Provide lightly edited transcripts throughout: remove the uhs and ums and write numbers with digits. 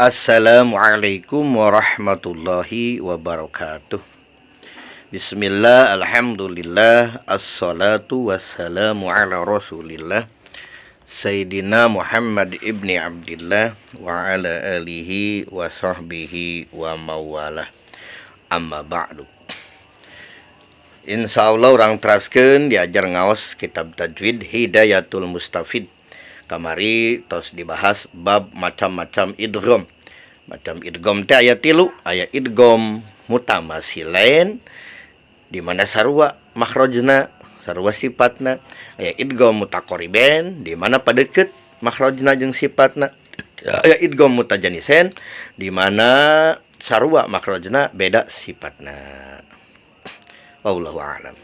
Assalamualaikum warahmatullahi wabarakatuh. Bismillah, alhamdulillah, assalatu wassalamu ala rasulillah Sayyidina Muhammad ibni Abdillah wa ala alihi wa sahbihi wa mawalah. Amma ba'du. Insyaallah orang teraskeun diajar ngaos kitab tajwid Hidayatul Mustafid. Kamari tos dibahas bab macam-macam idgham. Macam idgham teh aya 3, aya idgham mutamasilain di mana sarua makhrajna, sarua sifatna, aya idgham mutaqaribain di mana padeukeut makhrajna jeung sifatna, aya idgham mutajanisen di mana sarua makhrajna beda sifatna. Wallahu a'lam.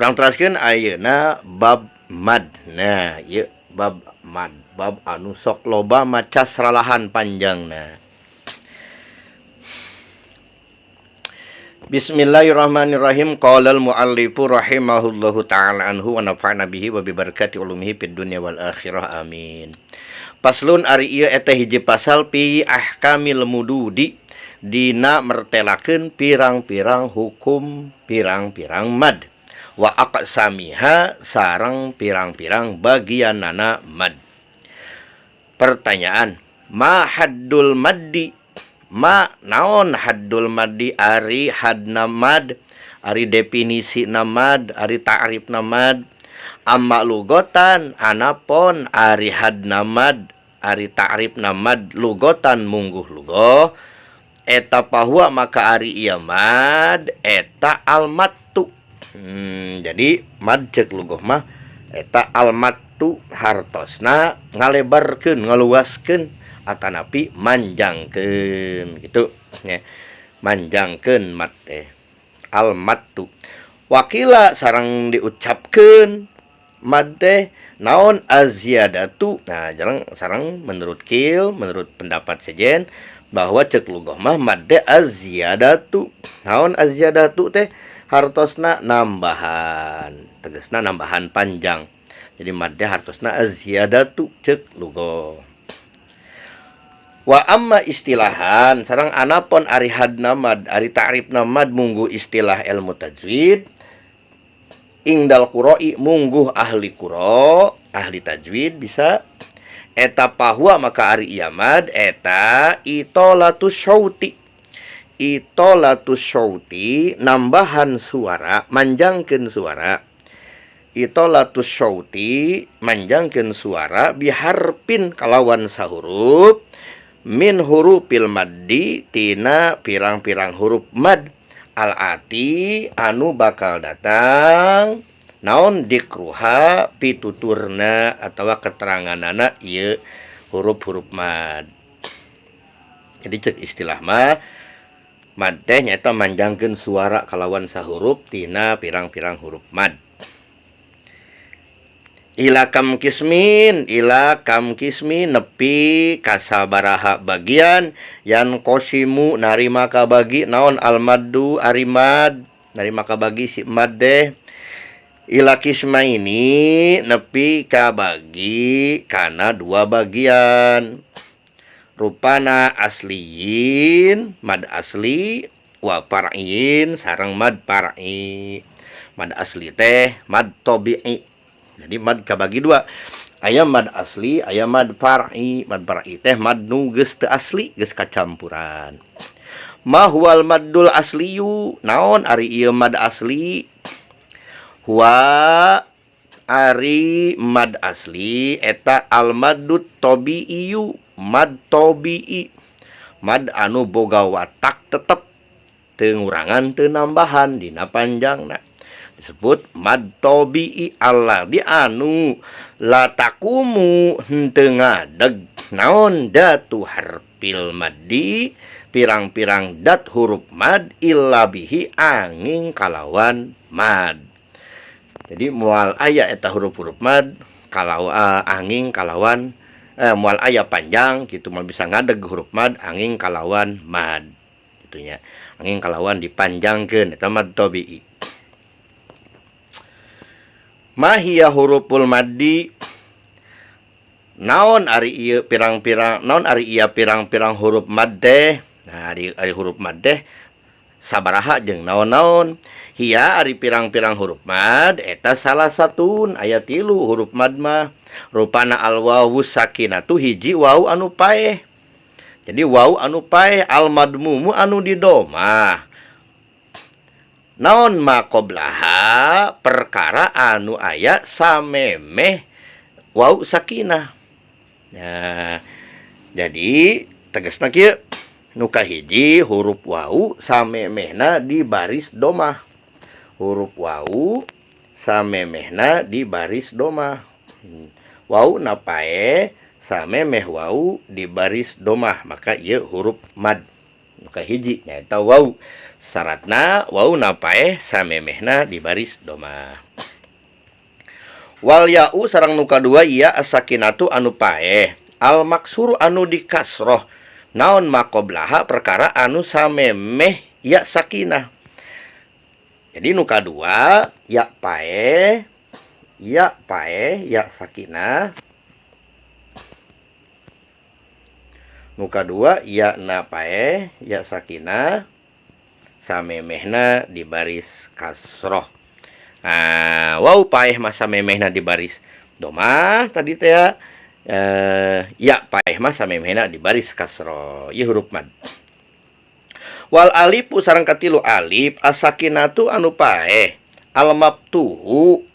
Urang teraskeun ayeuna bab mad. Nah, ieu bab mad, bab anu sok loba maca seralahan panjangna. Bismillahirrahmanirrahim. Qala al-muallifu rahimahullahu ta'ala anhu wa nafa'na bihi wa bi barakati ulumihi fid dunya wal akhirah. Amin. Paslun ari ieu eta hiji pasal fi ahkamil mududi dina mertelakeun pirang-pirang hukum pirang-pirang mad. Wa aqsamiha sareng pirang-pirang bagianana mad. Pertanyaan, ma haddul maddi? Ma naon haddul maddi? Ari hadna mad, ari definisi mad, ari ta'rif mad. Amma lugotan anapon ari hadna mad, ari ta'rif mad lugotan mungguh lugoh. Eta pahua maka ari ieu mad eta almattu. Jadi mad cek lugoh mah eta almattu hartosna ngalebarkeun, ngaluaskeun atanapi manjangkeun gitu nya. Manjangkeun mad teh almattu. Wakila sareng diucapkeun mad teh naon aziyadatu. Nah, sareng menurut pendapat sejen bahwa cek lugoh mah mad teh aziyadatu. Naon aziyadatu teh? Hartosna nambahan, tegasna nambahan panjang. Jadi mad teh hartosna aziyadatu cek lugoh. Wa amma istilahan sareng anapun ari hadna mad, ari ta'rifna mad mungguh istilah ilmu tajwid. Ingdal qura'i mungguh ahli qura, ahli tajwid bisa. Eta pahua maka ari ieu mad eta itolatus syauti. Itolatus syauti nambahan suara, manjangkeun suara. Itolatus syauti manjangkeun suara biharpin kalawan sahuruf min hurufil maddi tina pirang-pirang huruf mad al-ati anu bakal datang naon dikruha pituturna atawa keteranganana ieu huruf-huruf mad. Jadi cek istilah mah mad teh nyaeta manjangkeun suara kalawan sahuruf tina pirang-pirang huruf mad. Ila kam kismin nepi kasabaraha bagian yan qosimu narima kabagi naon almaddu ari mad, narima kabagi si mad teh. Ila kismaini nepi kabagi kana 2 bagian. Rupana asliyin mad asli wa far'in sareng mad far'i. Mad asli teh mad tabi'i. Jadi mad kabagi 2. Aya mad asli, aya mad far'i. Mad far'i teh mad nu geus teu asli, geus kacampuran. Ma huwal maddul asliyu? Naon ari ieu mad asli? Huwa ari mad asli eta al maddut tabi'iyu, mad tabi'i. Mad anu boga watak tetep teu ngurangan teu nambahan dina panjangna. Disebut mad tabi'i alladzi anu la taqumu henteu ngadeg naon datu harfil maddi pirang-pirang dat huruf mad illa bihi angin kalawan mad. Jadi moal aya eta huruf-huruf mad kalau angin kalawan moal aya panjang gitu mah bisa ngadeg huruf mad angin kalawan mad gitunya. Angin kalawan dipanjangkeun eta mad tabi'i. Mahia huruful maddi naon ari ieu pirang-pirang naon ari ieu pirang-pirang huruf mad teh. Nah, ari huruf mad teh sabaraha jeung naon-naon. Hiya ari pirang-pirang huruf mad eta salah satun aya 3 huruf mad mah. Rupana al wawu sakinatu hiji wawu anu paeh. Jadi wawu anu paeh al madmumu anu didomah. Naon maqoblaha perkara anu aya samemeh wawu sakinah. Nah, jadi tegasna kieu nu kahiji huruf wawu samemehna di baris domah. Huruf wawu samemehna di baris domah. Wawu na paeh samemeh wawu di baris domah, maka ieu huruf mad. Nu kahiji nyaeta wawu. Syaratna wawu na paeh samemehna di baris domah. Wal ya'u sareng nu kadua ieu as-sakinatu anu paeh. Al maksur anu dikasroh. Naon maqoblaha perkara anu samemeh ya sakinah. Jadi nu kadua ya paeh, ya sakinah. Nu kadua ya na paeh, ya sakinah. Samemehna di baris kasroh. Nah, wawu paeh mah samemehna di baris domah tadi teh ya paeh mah samemehna di baris kasroh. Ieu huruf mad. Wal alifu sareng katilu alif as-sakinatu anu paeh. Al maftuhu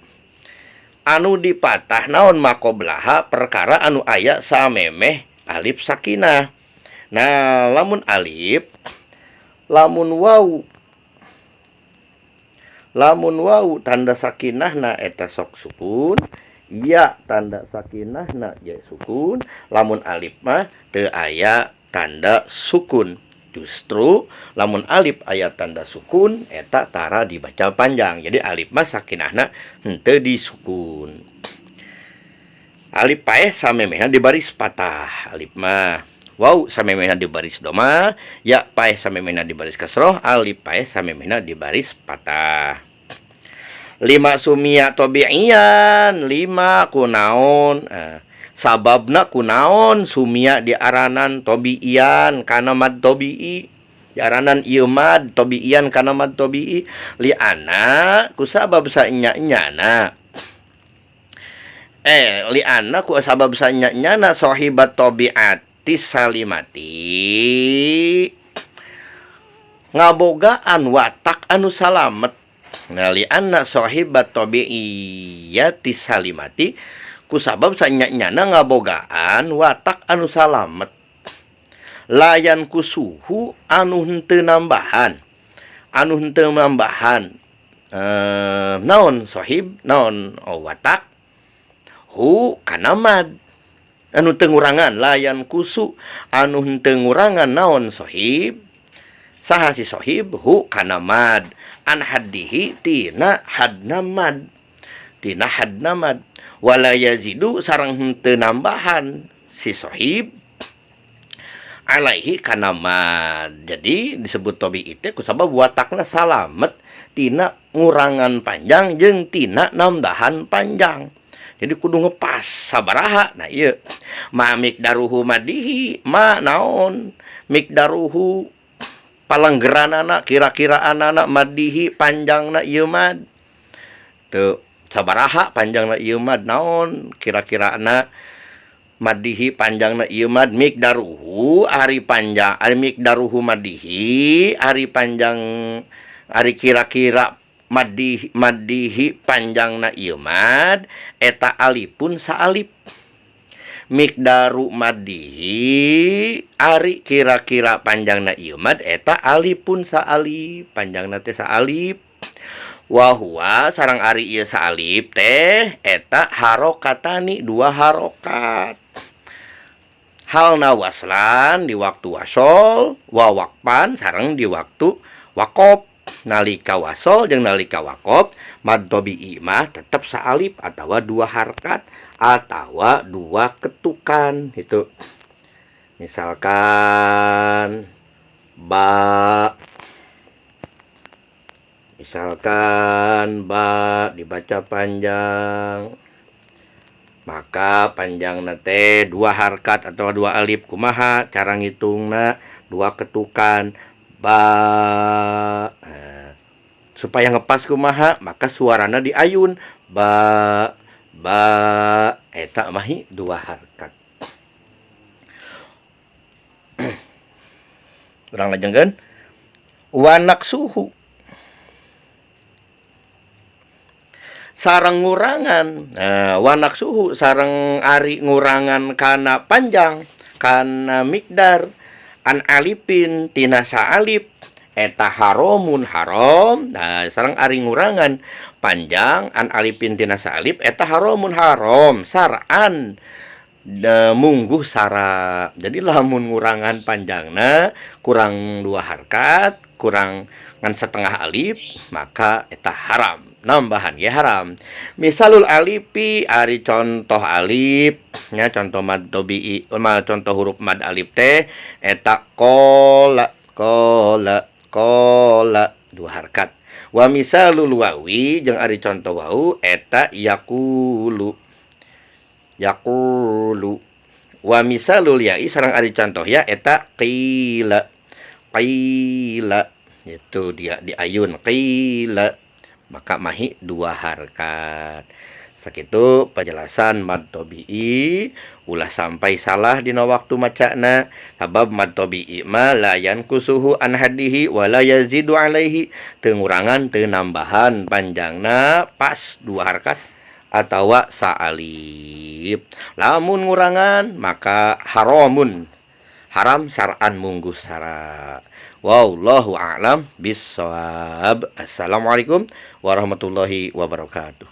anu dipatah naon maqoblaha perkara anu aya samemeh alif sakinah. Nah, lamun alif lamun wawu tanda sakinahna eta sok sukun, ya tanda sakinahna ya sukun, lamun alif mah teu aya tanda sukun. Justru lamun alif aya tanda sukun eta tara dibaca panjang. Jadi alif mah sakinahna henteu disukun. Alif paeh samemehna di baris patah. Alif mah wawu samemehna di baris domah, ya paeh samemehna di baris kasroh, alif paeh samemehna di baris patah. 5 sumia tobi'iyan, 5 kunaon, sababna kunaon sumia diaranan tobi'iyan kana mad tobi'i. Diaranan ieu mad tobi'iyan kana mad tobi'i li'anna kusabab sanya-nyana. Li'anna kusabab sanya-nyana sahibat tobi'at salimati ngabogaan watak anu salamet. Nah, lianna sahibat tabi'iyati salimati kusabab sanya-nyana ngabogaan watak anu salamet. Layan kusuhu anu henteu nambahan. Naon sahib, naon watak. Hu kana mad anu teu ngurangan. Layan kusu anu henteu ngurangan naon sahib. Saha si sahib? Hu kana mad. An haddihi tina hadna mad. Wala yazidu sareng henteu nambahan si sahib alaihi kana mad. Jadi disebut tabi'i teh kusabab watakna salamet tina ngurangan panjang jeung tina nambahan panjang. Jadi kudu ngepas sabaraha. Nah ieu ma miqdaruhu madihi ma naon miqdaruhu palanggeranana kira-kira anana madihi panjangna ieu mad teu sabaraha panjangna ieu mad naon kira-kira ana madihi panjangna ieu mad miqdaruhu ari panjang ari miqdaruhu madihi ari panjang ari kira-kira madihi panjangna ieu mad eta alipun saalip. Miqdaru madihi ari kira-kira panjangna ieu mad eta alipun saalip, panjangna teh saalip. Wa huwa sareng ari ieu saalip teh eta harokatani 2 harokat. Halna waslan di waktu wasol, wa waqpan sareng di waktu waqof. Nalika wasol jeung nalika waqof mad tabi'i mah tetep saalip atawa 2 harkat atawa 2 ketukan itu. Misalkan ba dibaca panjang maka panjangna teh 2 harkat atau 2 alif. Kumaha cara ngitungna? 2 ketukan ba. Supaya ngepas kumaha, maka suarana diayun ba eta mahi 2 harkat. Urang lajengkeun wanak suhu sareng ngurangan. Wanak suhu sareng ari ngurangan kana panjang kana mikdar an alipin tina saalip eta haromun harom. Sareng ari ngurangan panjang an alipin tina saalip eta haromun harom saran mungguh sara. Jadi lamun ngurangan panjangna kurang 2 harkat kurang ngan setengah alif maka eta haram, nambahan ge haram. Misalul alifi ari contoh alif nya contoh mad tabi'i contoh huruf mad alif teh eta qala 2 harkat. Wa misalul wawi jeung ari contoh wau eta yaqulu. Wa misalul ya'i sareng ari contoh ya eta qila. Itu dia diayun qila, maka mahi 2 harkat. Sakitu penjelasan mad tabi'i. Ulah sampai salah dina waktu macana. Sabab mad tabi'i ma la yankusuhu an haddihi wa la yazidu alaihi. Teu ngurangan teu nambahan panjangna pas 2 harkat atawa saalif. Lamun ngurangan maka haramun. Haram syar'an mungguh sara. Wallahu a'lam bissawab. Assalamualaikum warahmatullahi wabarakatuh.